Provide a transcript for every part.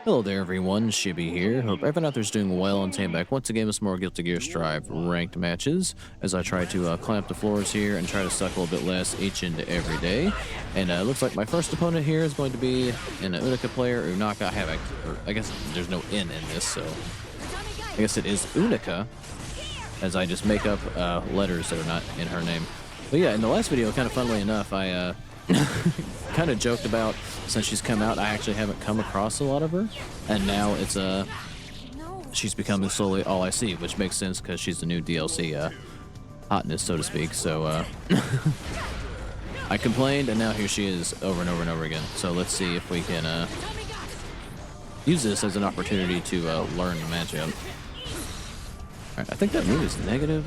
Hello there everyone, Shibby here. Hope everyone out there's doing well and taking back once again with some more Guilty Gear Strive ranked matches as I try to climb up the floors here and try to suck a little bit less each and every day. And it looks like my first opponent here is going to be an Unika player, Unaka. I guess there's no N in this, so I guess it is Unika, as I just make up letters that are not in her name. But yeah, in the last video, kind of funnily enough, I kind of joked about since she's come out, I actually haven't come across a lot of her, and now it's she's becoming slowly all I see, which makes sense because she's the new DLC hotness, so to speak. So I complained, and now here she is over and over and over again. So let's see if we can use this as an opportunity to learn the matchup. All right, I think that move is negative.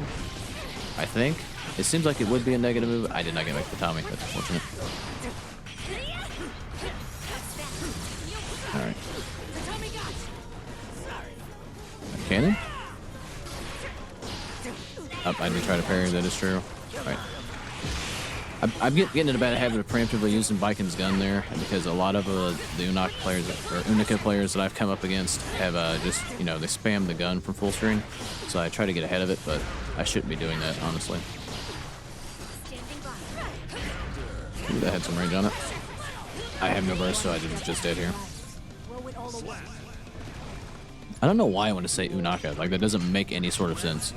I think. It seems like it would be a negative move. I did not get back to Tommy. That's unfortunate. Alright. Cannon? I do try to parry, that is true. Alright. I'm getting in a bad habit of preemptively using Baiken's gun there, because a lot of the Unika players that I've come up against have just, you know, they spam the gun from full screen. So I try to get ahead of it, but I shouldn't be doing that, honestly. Ooh, that had some range on it. I have no burst, so I just dead here. I don't know why I want to say Unaka. Like, that doesn't make any sort of sense.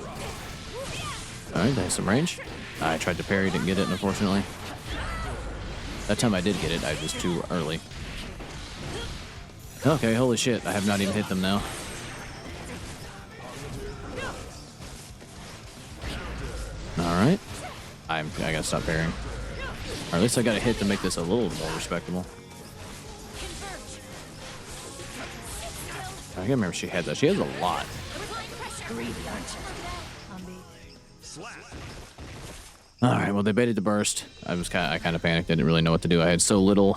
Alright, that has some range. I tried to parry, didn't get it, unfortunately. That time I did get it, I was too early. Okay, holy shit, I have not even hit them now. Alright. I gotta stop parrying. Or at least I got a hit to make this a little more respectable. I can't remember if she had that. She has a lot. Alright, well they baited the burst. I kind of panicked. I didn't really know what to do. I had so little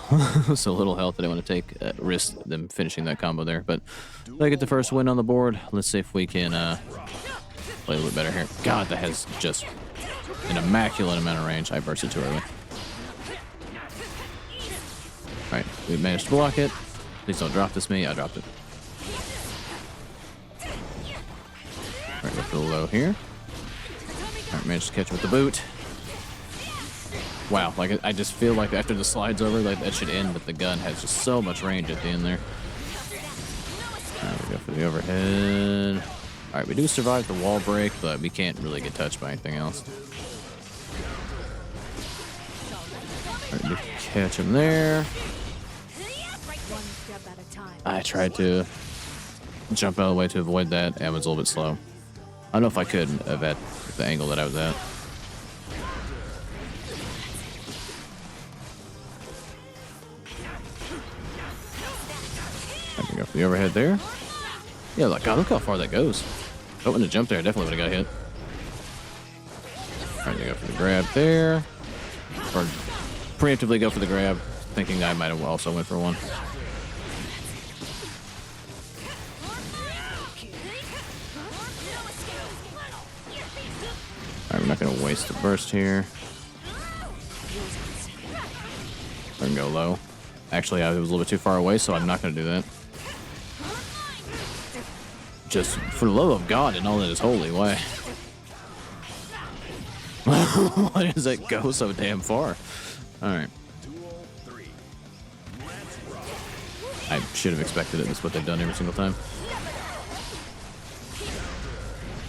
so little health that I want to take risk them finishing that combo there. But I get the first win on the board. Let's see if we can play a little bit better here. God, that has just an immaculate amount of range. I bursted too early. Alright, we managed to block it. Please don't drop this me. I dropped it. Alright, go for the low here. Alright, managed to catch him with the boot. Wow, like I just feel like after the slide's over, like that should end, but the gun has just so much range at the end there. Alright, we go for the overhead. Alright, we do survive the wall break, but we can't really get touched by anything else. Alright, we catch him there. I tried to jump out of the way to avoid that, and was a little bit slow. I don't know if I could have at the angle that I was at. I can go for the overhead there. Yeah, like, God, look how far that goes. If I wouldn't have jumped there, I definitely would have got hit. Alright, go for the grab there. Or preemptively go for the grab, thinking I might have also went for one. Alright, we're not going to waste the burst here. I can go low. Actually, I was a little bit too far away, so I'm not going to do that. Just for the love of God and all that is holy, why? Why does that go so damn far? Alright. I should have expected it. That's what they've done every single time.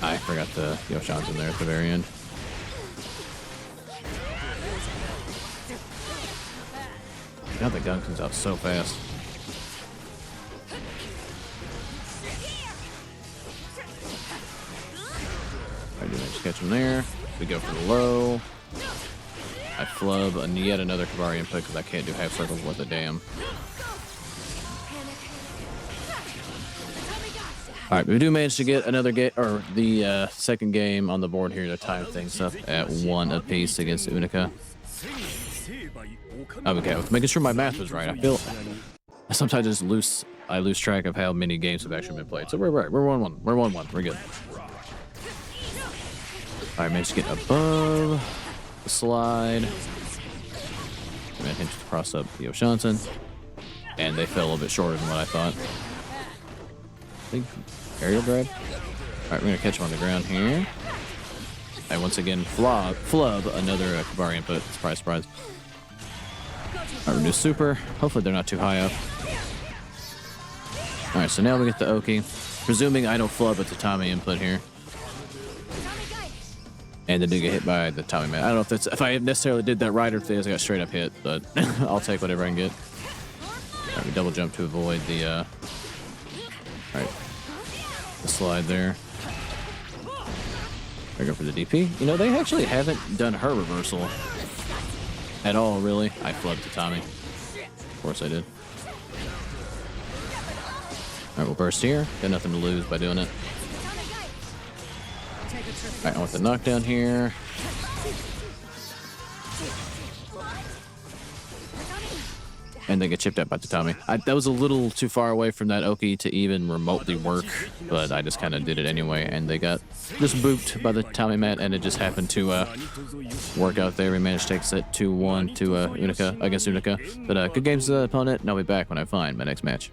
I forgot the Yoshan's in there at the very end. God, the gun comes out so fast. I do manage to catch him there. We go for the low. I flub and yet another Kabari input because I can't do half circles with a damn. Alright, we do manage to get another game, or the second game on the board here to tie things up at 1 apiece against Unika. Okay, I was making sure my math was right. I feel sometimes I lose track of how many games have actually been played. So we're right. We're 1-1. We're 1-1. We're good. Alright, managed to get above the slide. Managed to cross up the Yoshanson. And they fell a little bit shorter than what I thought. think aerial grab. All right, we're gonna catch him on the ground here. And once again, flub, another Kabari input. Surprise, surprise. All right, reduce super. Hopefully they're not too high up. All right, so now we get the Oki. Presuming I don't flub with the Tommy input here. And then did get hit by the Tommy man. I don't know if I necessarily did that right or if I got straight up hit, but I'll take whatever I can get. All right, we double jump to avoid the, all right, the slide there. I go for the DP. You know, they actually haven't done her reversal at all, really. I flubbed to Tommy. Of course I did. All right, we'll burst here. Got nothing to lose by doing it. All right, I want the knockdown here. And they get chipped out by Tatami. That was a little too far away from that Oki to even remotely work, but I just kind of did it anyway, and they got just booped by the Tatami mat, and it just happened to work out there. We managed to take set 2-1 to Unika against Unika. But good games to the opponent, and I'll be back when I find my next match.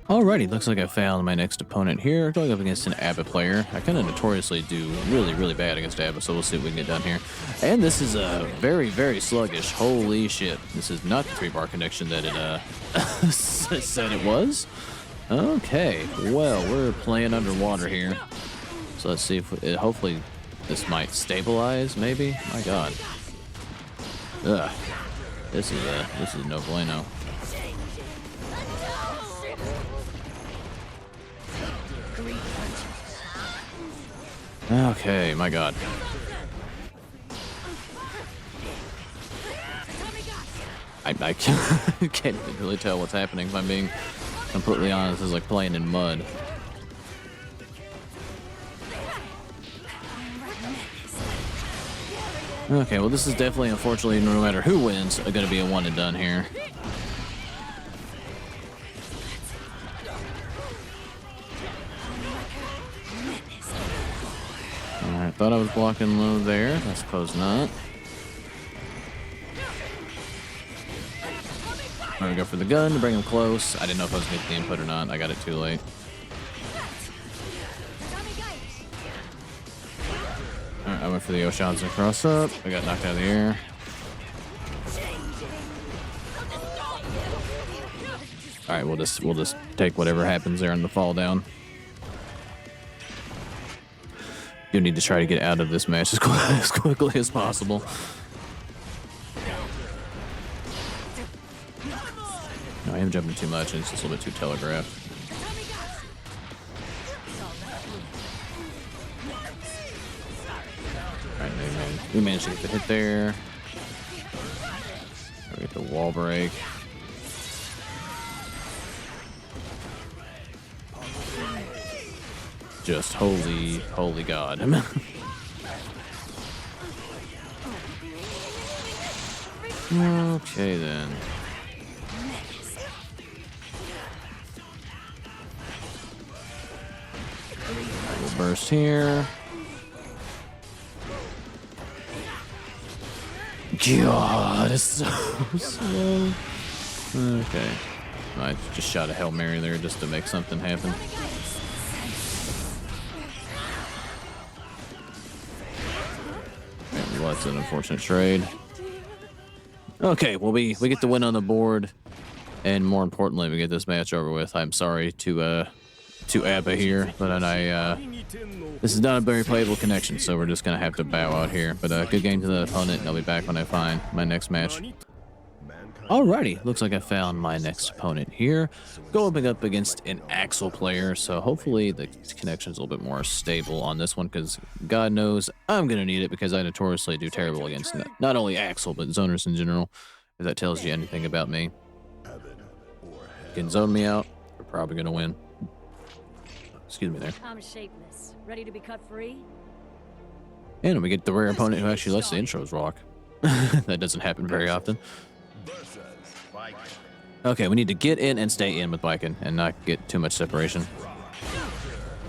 Alrighty, looks like I found my next opponent here, going up against an ABBA player. I kind of notoriously do really bad against ABBA, so we'll see what we can get done here. And this is very sluggish. Holy shit. This is not the 3-bar connection that it said it was. Okay, well, we're playing underwater here. So let's see if hopefully this might stabilize, maybe? My god. Ugh. This is no bueno. Okay, my god. I can't even really tell what's happening if I'm being completely honest. It's like playing in mud. Okay, well this is definitely, unfortunately, no matter who wins, going to be a one and done here. Alright, thought I was blocking low there. I suppose not. I'm gonna go for the gun to bring him close. I didn't know if I was gonna get the input or not. I got it too late. Alright, I went for the Oshanza cross up. I got knocked out of the air. Alright, we'll just take whatever happens there in the fall down. You need to try to get out of this match as quickly as possible. No, I am jumping too much, and it's just a little bit too telegraphed. Alright, we managed to get the hit there. We get the wall break. Just holy god. Okay then. We'll burst here. God, it's so slow. Okay. I just shot a Hail Mary there just to make something happen. Well, that's an unfortunate trade. Okay, well, we get the win on the board, and more importantly, we get this match over with. I'm sorry to ABBA here, but this is not a very playable connection, so we're just gonna have to bow out here. But good game to the opponent, and I'll be back when I find my next match. Alrighty, looks like I found my next opponent here. Going up against an Axel player, so hopefully the connection's a little bit more stable on this one, because God knows I'm going to need it, because I notoriously do terrible against not only Axel, but zoners in general, if that tells you anything about me. You can zone me out, we're probably going to win. Excuse me there. I'm shapeless, ready to be cut free. And we get the rare opponent who actually lets the intros rock. That doesn't happen very often. Okay, we need to get in and stay in with Baiken and not get too much separation.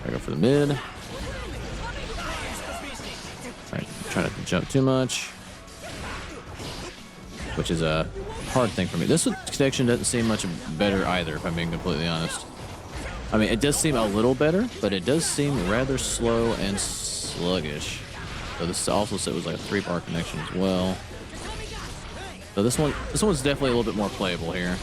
I go for the mid. Alright, try not to jump too much. Which is a hard thing for me. This connection doesn't seem much better either, if I'm being completely honest. I mean, it does seem a little better, but it does seem rather slow and sluggish. So this also said it was like a 3-bar connection as well. So this one's definitely a little bit more playable here.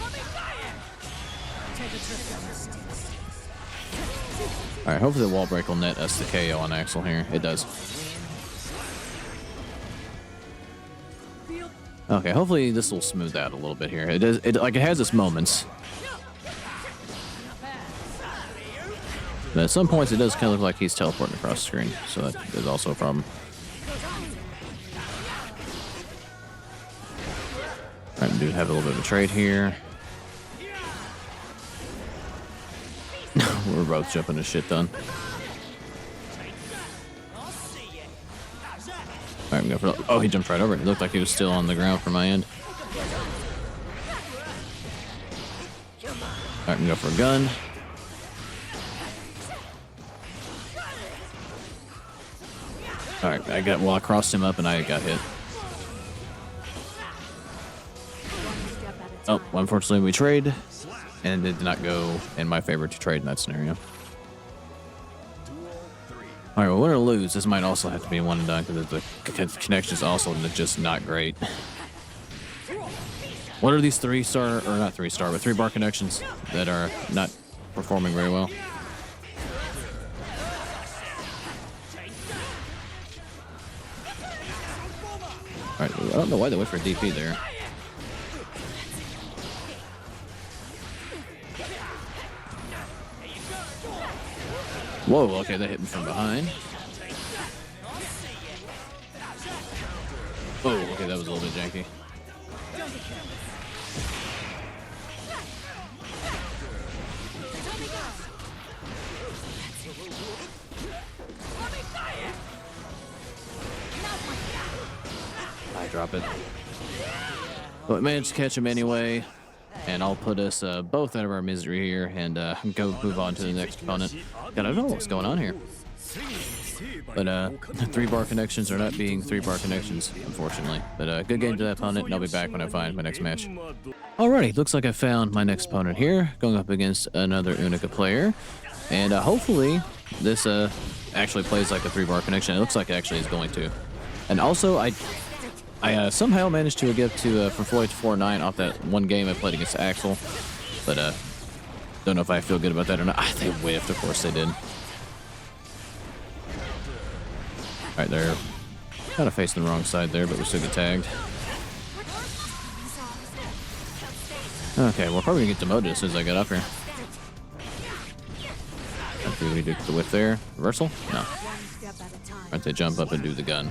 All right, hopefully the wall break will net us the KO on Axel here. It does. Okay, hopefully this will smooth out a little bit here. It does. It has its moments. But at some points, it does kind of look like he's teleporting across the screen, so that is also a problem. All right, we do have a little bit of a trade here. We're both jumping to shit done. All right, we go for. Oh, he jumped right over it. It looked like he was still on the ground for my end. All right, we go for a gun. All right, I crossed him up and I got hit. Oh, well, unfortunately we trade, and it did not go in my favor to trade in that scenario. All right, well, win or lose, this might also have to be one and done because the connection is also just not great. What are these 3-star, or not 3-star, but 3-bar connections that are not performing very well? All right, I don't know why they went for a DP there. Whoa, okay, that hit me from behind. Oh, okay, that was a little bit janky. I drop it. But we managed to catch him anyway. And I'll put us both out of our misery here and go move on to the next opponent. God, I don't know what's going on here. But 3-bar connections are not being 3-bar connections, unfortunately. But good game to that opponent, and I'll be back when I find my next match. Alrighty, looks like I found my next opponent here, going up against another Unika player. And hopefully this actually plays like a 3-bar connection. It looks like it actually is going to. And also, I somehow managed to get to from 4 to 4-9 off that one game I played against Axel, but don't know if I feel good about that or not. They whiffed, of course they did. All right, they're kind of facing the wrong side there, but we still get tagged. Okay, we're probably gonna get demoted as soon as I get up here. Hopefully we do the whiff there. Reversal? No. All right, they jump up and do the gun.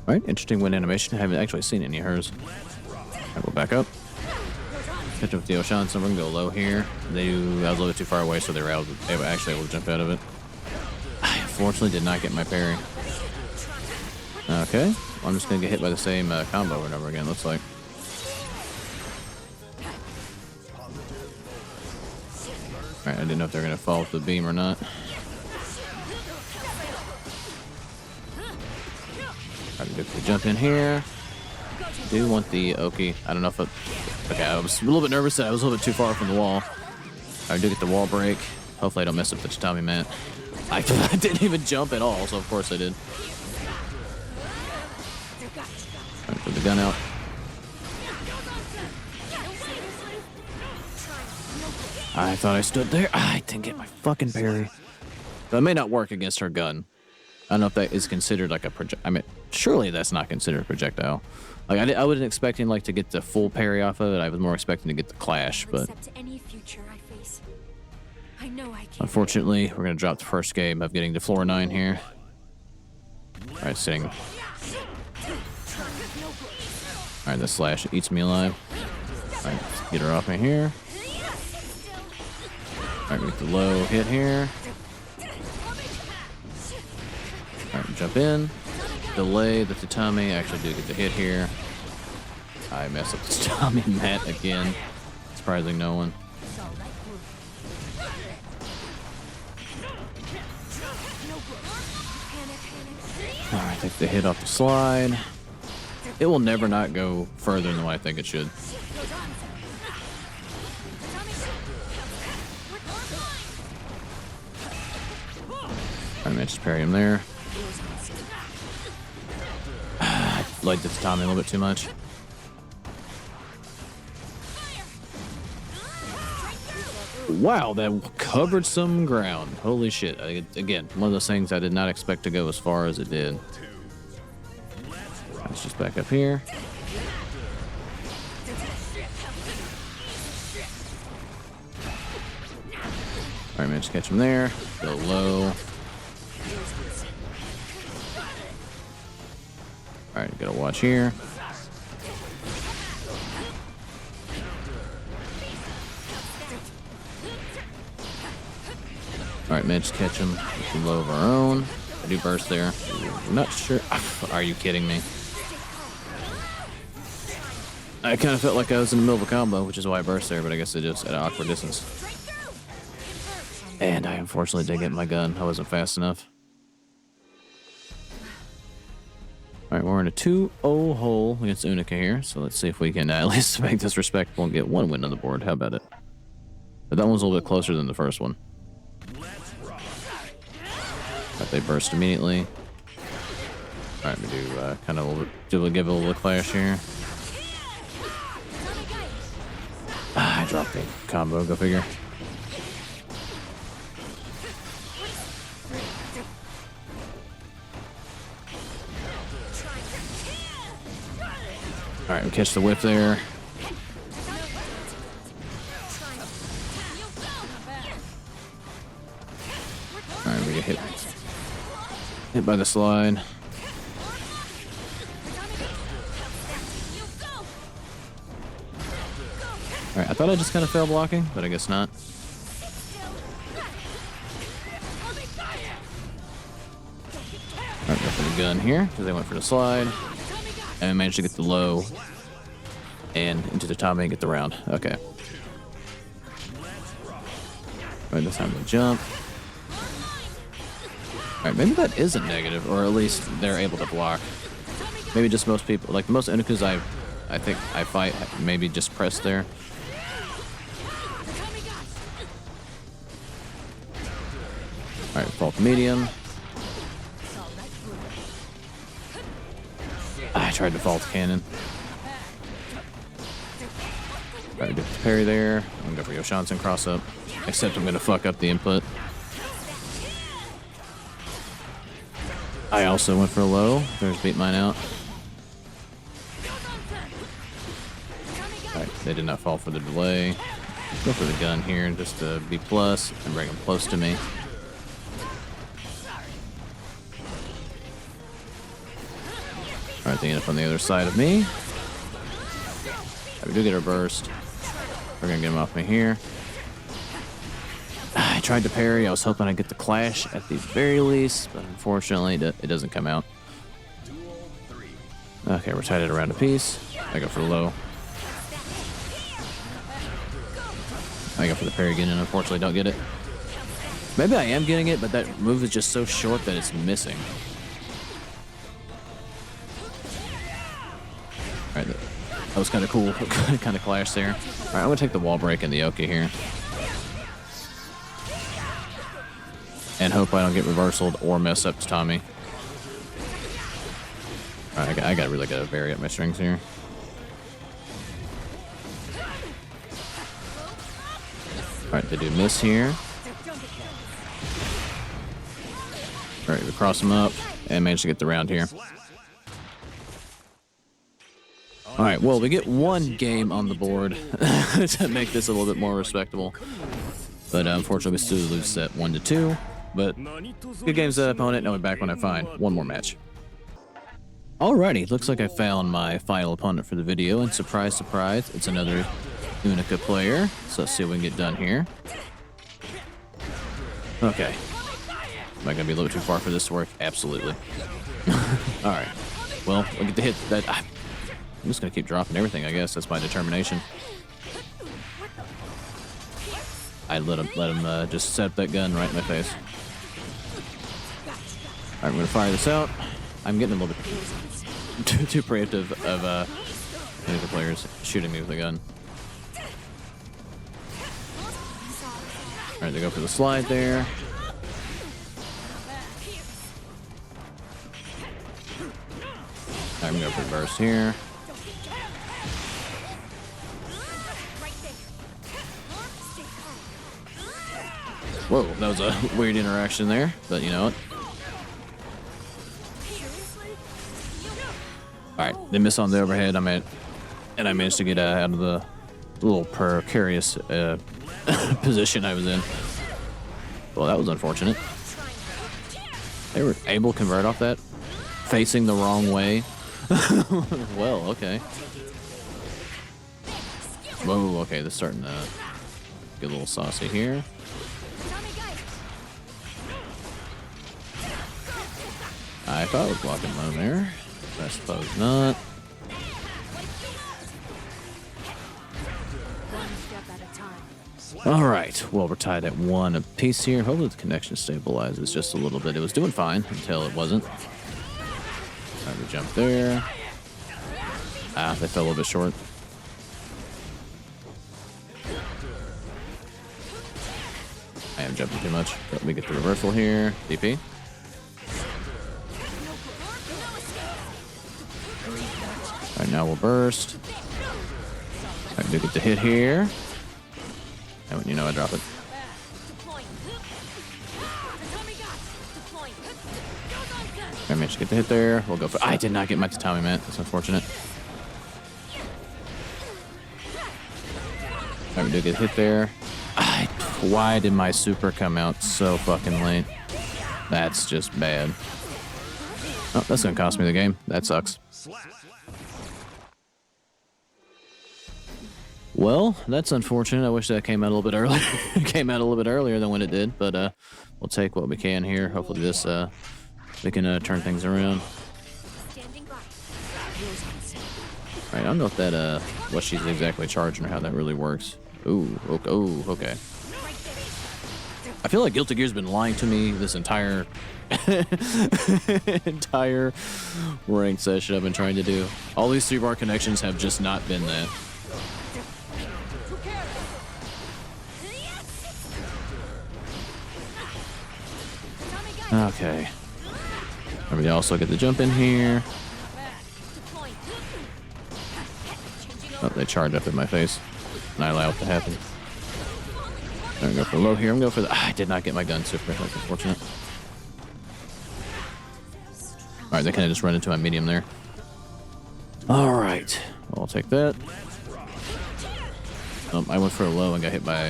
All right, interesting wind animation. I haven't actually seen any of hers. I'll go back up. Catch up with the Oshan, so we're gonna go low here. I was a little bit too far away, so they were actually able to jump out of it. I unfortunately did not get my parry. Okay, I'm just gonna get hit by the same combo over and over again, looks like. All right, I didn't know if they were gonna fall with the beam or not. Alright, good to jump in here. Do want the Oki. I don't know if it... Okay, I was a little bit nervous that I was a little bit too far from the wall. I do get the wall break. Hopefully I don't mess up the tatami mat. I didn't even jump at all, so of course I did. Alright, put the gun out. I thought I stood there. I didn't get my fucking parry. But it may not work against her gun. I don't know if that is considered like a project. I mean, surely that's not considered a projectile. Like I wasn't expecting like to get the full parry off of it. I was more expecting to get the clash, but unfortunately, we're gonna drop the first game of getting to floor 9 here. All right, sitting. All right, the slash eats me alive. All right, let's get her off me here. All right, we get the low hit here. Alright, jump in, delay the tatami. Actually do get the hit here. I mess up the tatami mat again. Surprising no one. Alright, take the hit off the slide. It will never not go further than what I think it should. Alright, man, just parry him there. I liked the tatami a little bit too much. Wow, that covered some ground. Holy shit. Again, one of those things I did not expect to go as far as it did. Let's just back up here. Alright, man, just catch him there. Go low. Alright, gotta watch here. Alright, man, just catch him with the low of our own. I do burst there. I'm not sure. Are you kidding me? I kind of felt like I was in the middle of a combo, which is why I burst there, but I guess it just at an awkward distance. And I unfortunately did get my gun. I wasn't fast enough. Alright, we're in a 2-0 hole against Unika here, so let's see if we can at least make this respectable and get one win on the board. How about it? But that one's a little bit closer than the first one. But they burst immediately. Alright, we do kind of a little, give it a little clash here. I dropped the combo, go figure. Alright, we catch the whip there. Alright, we get hit by the slide. Alright, I thought I just kind of failed blocking, but I guess not. Alright, go for the gun here, because they went for the slide. And I managed to get the low and into the Tommy and get the round. Okay. Alright, this time we jump. Alright, maybe that isn't negative, or at least they're able to block. Maybe just most people, like most Unkahs I think I fight, maybe just press there. Alright, fault medium. I tried to fault cannon. Alright, get the parry there. I'm gonna go for Yoshansen cross up. Except I'm gonna fuck up the input. I also went for a low. There's beat mine out. Alright, they did not fall for the delay. Go for the gun here just to be plus and bring them close to me. Alright, they end up on the other side of me. We do get our burst. We're gonna get him off me here. I tried to parry. I was hoping I'd get the clash at the very least, but unfortunately it doesn't come out. Okay, we're tied it around a piece. I go for the low. I go for the parry again and unfortunately don't get it. Maybe I am getting it, but that move is just so short that it's missing. Alright, that was kind of cool. Kind of clash there. Alright, I'm going to take the wall break and the Oki here. And hope I don't get reversaled or mess up Tommy. Alright, I really got to vary up my strings here. Alright, they do miss here. Alright, we cross them up and manage to get the round here. Alright, well, we get one game on the board to make this a little bit more respectable. But unfortunately, we still lose set 1-2. But good game's opponent. Now we're back when I find one more match. Alrighty, looks like I found my final opponent for the video. And surprise, surprise, it's another Unika player. So let's see what we can get done here. Okay. Am I going to be a little too far for this to work? Absolutely. Alright. Well, we'll get the hit that... I'm just going to keep dropping everything, I guess. That's my determination. I let him just set up that gun right in my face. Alright, I'm going to fire this out. I'm getting a little bit too preemptive of Unika players shooting me with a gun. Alright, they go for the slide there. I'm gonna go for the burst here. Whoa, that was a weird interaction there, but you know what? Alright, they miss on the overhead. I managed to get out of the little precarious position I was in. Well, that was unfortunate. They were able to convert off that, facing the wrong way. Well, okay. Whoa, okay, they're starting to get a little saucy here. I thought I was blocking low there. I suppose not. All right, well, we're tied at 1 apiece here. Hopefully the connection stabilizes just a little bit. It was doing fine until it wasn't. Time to jump there. Ah, they fell a little bit short. I am jumping too much. Let me get the reversal here. DP. All right, now we'll burst. I do get the hit here. And you know I drop it. I managed to get the hit there. We'll go for. I did not get my tatami mat. That's unfortunate. I do get hit there. Why did my super come out so fucking late? That's just bad. Oh, that's gonna cost me the game. That sucks. Well, that's unfortunate. I wish that came out a little bit earlier. Came out a little bit earlier than when it did, but we'll take what we can here. Hopefully this we can turn things around. All right, I don't know if that what she's exactly charging or how that really works. Ooh, okay. Ooh, okay. I feel like Guilty Gear's been lying to me this entire ranked session I've been trying to do. All these 3-bar connections have just not been that. Okay. And we also get the jump in here. Oh, they charge up in my face. And I allow it to happen. I'm gonna go for low here. I'm going for the. I did not get my gun super. That's unfortunate. Alright, they kind of just run into my medium there. Alright. Well, I'll take that. I went for a low and got hit by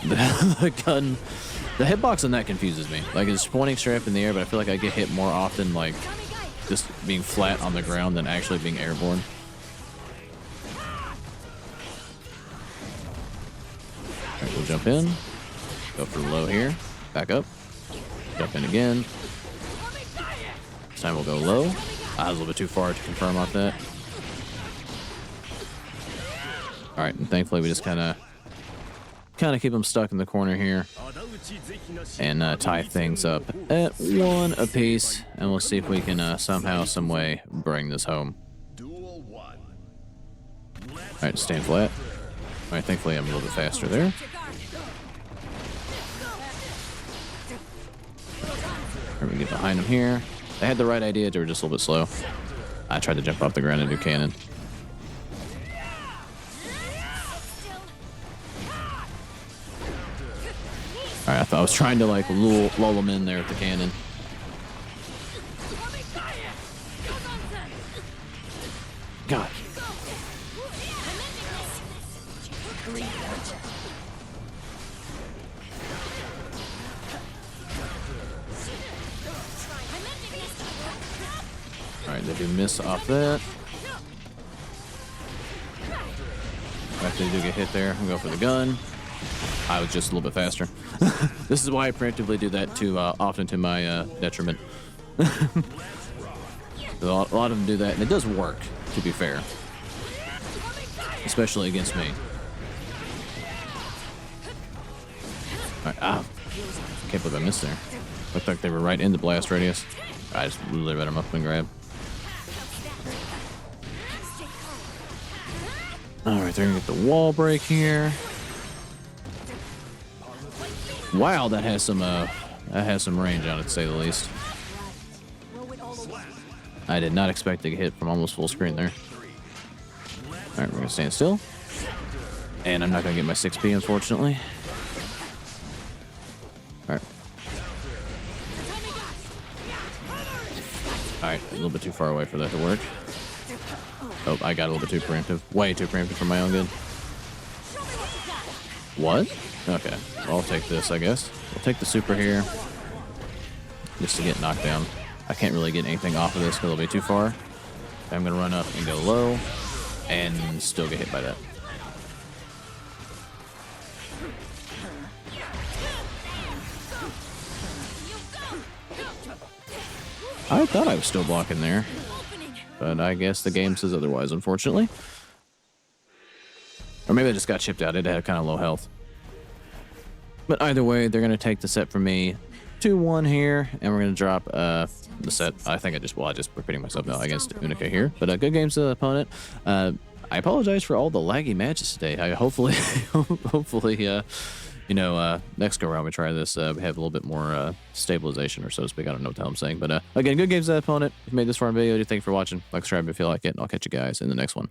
the gun. The hitbox on that confuses me. Like, it's pointing straight up in the air, but I feel like I get hit more often, like, just being flat on the ground than actually being airborne. Alright, we'll jump in. Go for the low here. Back up. Jump in again. This time we'll go low. I was a little bit too far to confirm off that. Alright, and thankfully we just kind of keep them stuck in the corner here and tie things up at 1 apiece, and we'll see if we can somehow, some way bring this home. Alright, stand flat. Alright, thankfully I'm a little bit faster there. Alright, we get behind them here. They had the right idea, they were just a little bit slow. I tried to jump off the ground and do cannon. Alright, I thought I was trying to like lull them in there with the cannon. God. Alright, they do miss off that. After they do get hit there, I'm going for the gun. I was just a little bit faster. This is why I preemptively do that too often to my detriment. A lot of them do that, and it does work, to be fair. Especially against me. Alright, can't believe I missed there. Looked like they were right in the blast radius. I just literally read them up and grab. Alright, they're gonna get the wall break here. Wow, that has some range on it, to say the least. Throw it all away. I did not expect to get hit from almost full screen there. All right, we're gonna stand still, and I'm not gonna get my 6P, unfortunately. All right. All right, a little bit too far away for that to work. Oh, I got a little bit too preemptive. Way too preemptive for my own good. What? Okay, well, I'll take this, I guess. We'll take the super here, just to get knocked down. I can't really get anything off of this because it'll be too far. I'm gonna run up and go low, and still get hit by that. I thought I was still blocking there, but I guess the game says otherwise, unfortunately. Or maybe I just got chipped out. It had kind of low health. But either way, they're going to take the set from me 2-1 here, and we're going to drop the set. I think I just repeating myself now against Unika here. But good games to the opponent. I apologize for all the laggy matches today. Hopefully, next go around we try this, we have a little bit more stabilization, or so to speak. I don't know what the hell I'm saying. But again, good games to the opponent. If you made this far in the video, thank you for watching. Like, subscribe if you like it, and I'll catch you guys in the next one.